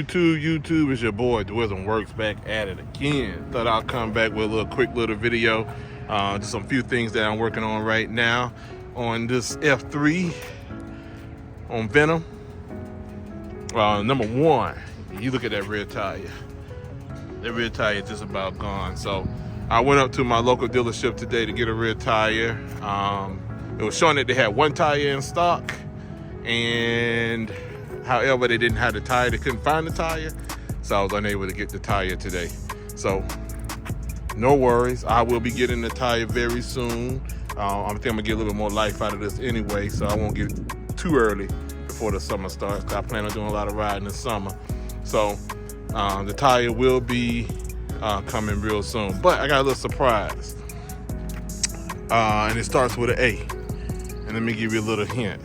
YouTube, it's your boy Wisdom Works back at it again. Thought I'll come back with a quick little video. Just some few things that I'm working on right now on this F3 on Venom. Number one, you look at that rear tire. That rear tire is just about gone. So I went up to my local dealership today to get a rear tire. It was showing that they had one tire in stock, and however, they didn't have the tire. They couldn't find the tire, so I was unable to get the tire today. So no worries, I will be getting the tire very soon. I think I'm gonna get a little bit more life out of this anyway, so I won't get too early before the summer starts. I plan on doing a lot of riding this summer, so the tire will be coming real soon. But I got a little surprise, and it starts with an A. And let me give you a little hint.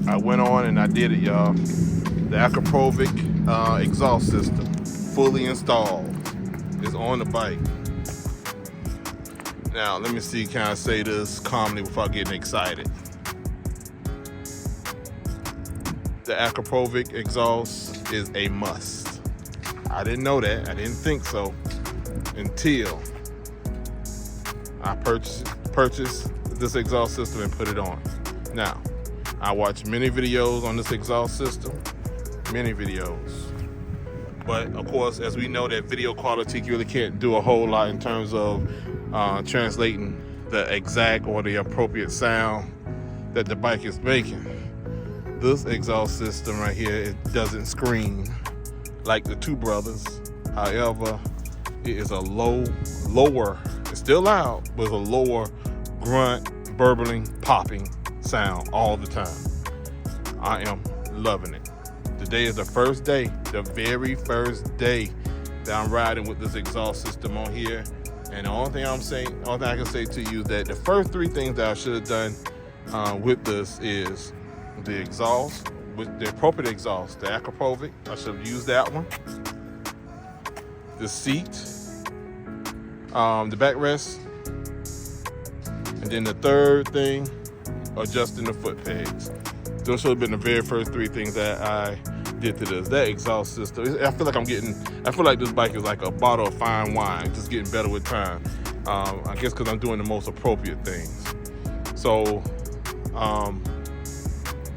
I went on and I did it, y'all. The Akrapovic exhaust system, fully installed, is on the bike. Now, let me see, can I say this calmly without getting excited? The Akrapovic exhaust is a must. I didn't know that, I didn't think so, until I purchased this exhaust system and put it on. Now, I watched many videos on this exhaust system, many videos. But of course, as we know, that video quality really can't do a whole lot in terms of translating the exact or the appropriate sound that the bike is making. This exhaust system right here, it doesn't scream like the two brothers. However, it is a lower, it's still loud, but it's a lower grunt, burbling, popping sound all the time. I am loving it. Today is the first day, the very first day that I'm riding with this exhaust system on here. And the only thing I can say to you is that the first three things that I should have done with this is the exhaust, with the appropriate exhaust, the Akrapovic. I should have used that one. The seat, the backrest, and then the third thing, adjusting the foot pegs. Those should have been the very first three things that I did to this. That exhaust system, I feel like this bike is like a bottle of fine wine, just getting better with time. I guess because I'm doing the most appropriate things. So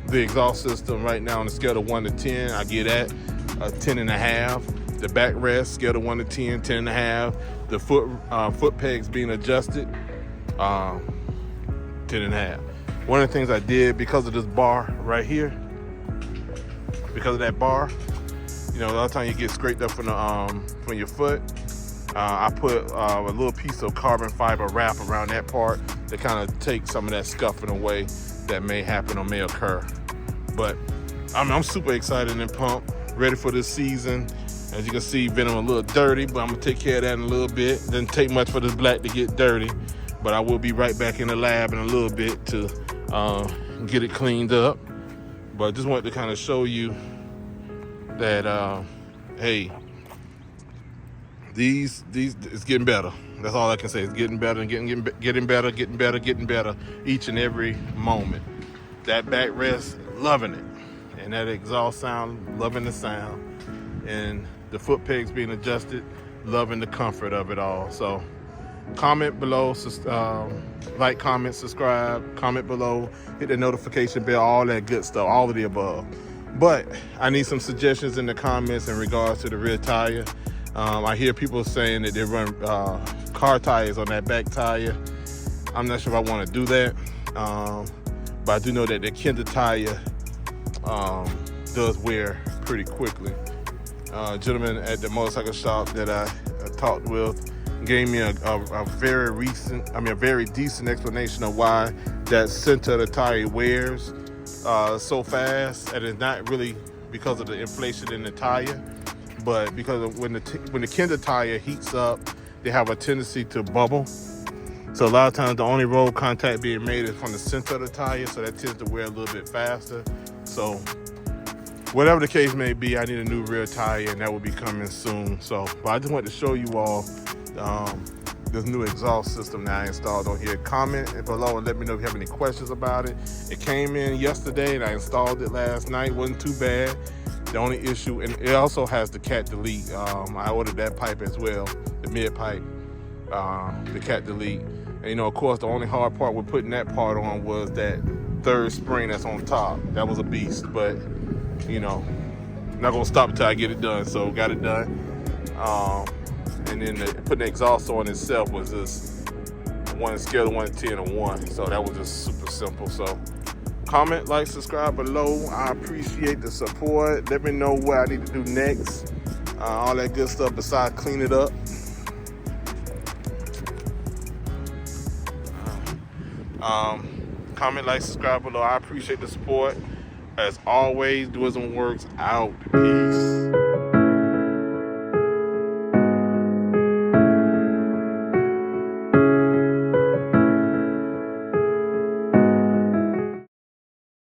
the exhaust system right now on the scale of 1 to 10, I get at a 10.5. The backrest, scale of 1 to 10, 10.5. The foot pegs being adjusted, 10.5. One of the things I did, because of this bar right here, because of that bar, you know, a lot of times you get scraped up from your foot. I put a little piece of carbon fiber wrap around that part to kind of take some of that scuffing away that may happen or may occur. But I'm super excited and pumped, ready for this season. As you can see, Venom a little dirty, but I'm gonna take care of that in a little bit. Doesn't take much for this black to get dirty, but I will be right back in the lab in a little bit to get it cleaned up. But I just wanted to kind of show you that, hey, these it's getting better. That's all I can say. It's getting better and getting better each and every moment. That backrest, loving it, and that exhaust sound, loving the sound, and the foot pegs being adjusted, loving the comfort of it all. So comment below, like, comment, subscribe, comment below, hit the notification bell, all that good stuff, all of the above. But I need some suggestions in the comments in regards to the rear tire. I hear people saying that they run car tires on that back tire. I'm not sure if I want to do that, but I do know that the Kinder tire does wear pretty quickly. Gentleman at the motorcycle shop that I talked with gave me a very decent explanation of why that center of the tire wears so fast, and it's not really because of the inflation in the tire, but because of when the Kinder tire heats up, they have a tendency to bubble. So a lot of times the only road contact being made is from the center of the tire, so that tends to wear a little bit faster. So whatever the case may be, I need a new rear tire, and that will be coming soon. So, but I just wanted to show you all this new exhaust system that I installed on here. Comment below and let me know if you have any questions about it. It came in yesterday and I installed it last night. Wasn't too bad. The only issue, and it also has the cat delete. I ordered that pipe as well, the mid pipe, the cat delete. And you know, of course, the only hard part with putting that part on was that third spring that's on top. That was a beast, but you know, not gonna stop until I get it done. So got it done. And then putting the exhaust on itself was just one scale of 1 to 10 of 1. So that was just super simple. So comment, like, subscribe below. I appreciate the support. Let me know what I need to do next. All that good stuff besides clean it up. Comment, like, subscribe below. I appreciate the support. As always, Doism Works out. Peace.